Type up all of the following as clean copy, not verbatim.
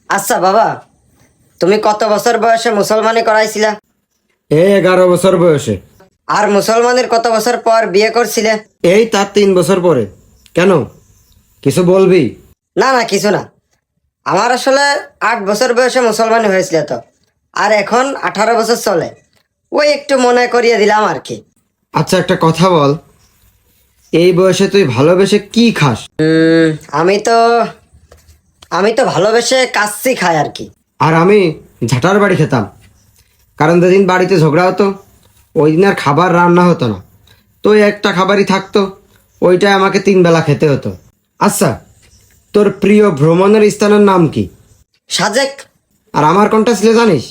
আচ্ছা বাবা, তুমি কত বছর বয়সে মুসলমানি করাইছিলা? এই 11 বছর বয়সে। আর মুসলমানের কত বছর পর বিয়ে করছিলে? এই তার 3 বছর পরে। কেন, কিছু বলবি? না না, কিছু না। আমার আসলে 8 বছর বয়সে মুসলমানি হয়েছিল তো, আর এখন 18 বছর চলে। ওই একটু মনে করিয়ে দিলাম আর কি। আচ্ছা, একটা কথা বল, এই বয়সে তুই ভালোবেসে কি খাস? উম, আমি তো আমি তো ভালোবেসে কাচ্চি খাই আর কি। আর আমি ঝাঁটার বাড়ি খেতাম, কারণ যেদিন বাড়িতে ঝগড়া হতো ওই দিন আর খাবার রান্না হতো না, তো ওই একটা খাবারই থাকতো, ওইটাই আমাকে 3 বেলা খেতে হতো। আচ্ছা, তোর প্রিয় ভ্রমণের স্থানের নাম কি? সাজেক। আর আমার কোনটা ছিল জানিস?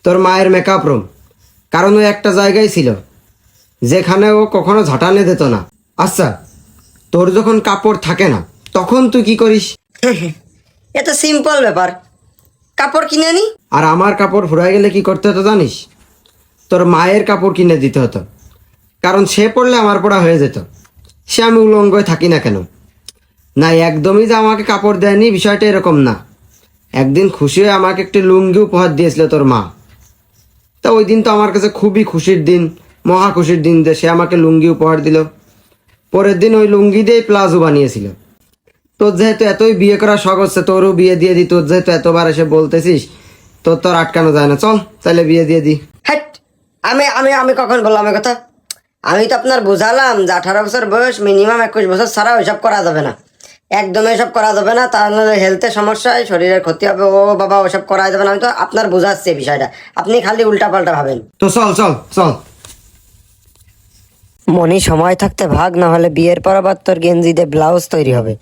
তোর মায়ের মেকআপ রুম, কারণ ওই একটা জায়গায় ছিল যেখানে ও কখনো ঝাঁটানে দিত না। আচ্ছা, তোর যখন কাপড় থাকে না তখন তুই কি করিস? এ তো সিম্পল ব্যাপার, কাপড় কিনে আনি। আর আমার কাপড় ফুরাই গেলে কি করতে হতো জানিস? তোর মায়ের কাপড় কিনে দিতে হতো, কারণ সে পড়লে আমার পড়া হয়ে যেত। সে আমি উলঙ্গই থাকি না কেন। না, একদমই যে আমাকে কাপড় দেয়নি বিষয়টা এরকম না। একদিন খুশি হয়ে আমাকে একটি লুঙ্গি উপহার দিয়েছিল তোর মা। তা ওই দিন তো আমার কাছে খুবই খুশির দিন, মহা খুশির দিন যে সে আমাকে লুঙ্গি উপহার দিল। পরের দিন ওই লুঙ্গি দিয়েই প্লাজো বানিয়েছিল। তোর যেহেতু এতই বিয়ে করার শখ হচ্ছে, তোরও বিয়ে দিয়ে দি। তোর যেহেতু এতবার এসে বলতেছিস, তোর তো আর আটকানো যায় না। চল তাহলে বিয়ে দিয়ে দি। হ্যাট, আমি আমি আমি কখন বললাম এই কথা? আমি তো আপনার বুঝালাম যে 18 বছর বয়স, মিনিমাম 21 বছর ছাড়া ওইসব করা যাবে না। একদম এসব করা যাবে না, তাহলে হেলথের সমস্যা হয়, শরীরের ক্ষতি হবে। ও বাবা, ওসব করা যাবে না। আমি তো আপনার বুঝাচ্ছি এই বিষয়টা, আপনি খালি উল্টা পাল্টা ভাবেন। তো চল চল চল। মনি, সময় থাকতে ভাগ, না হলে বিয়ের পর আবার তোর গেঞ্জিতে ব্লাউজ তৈরি হবে।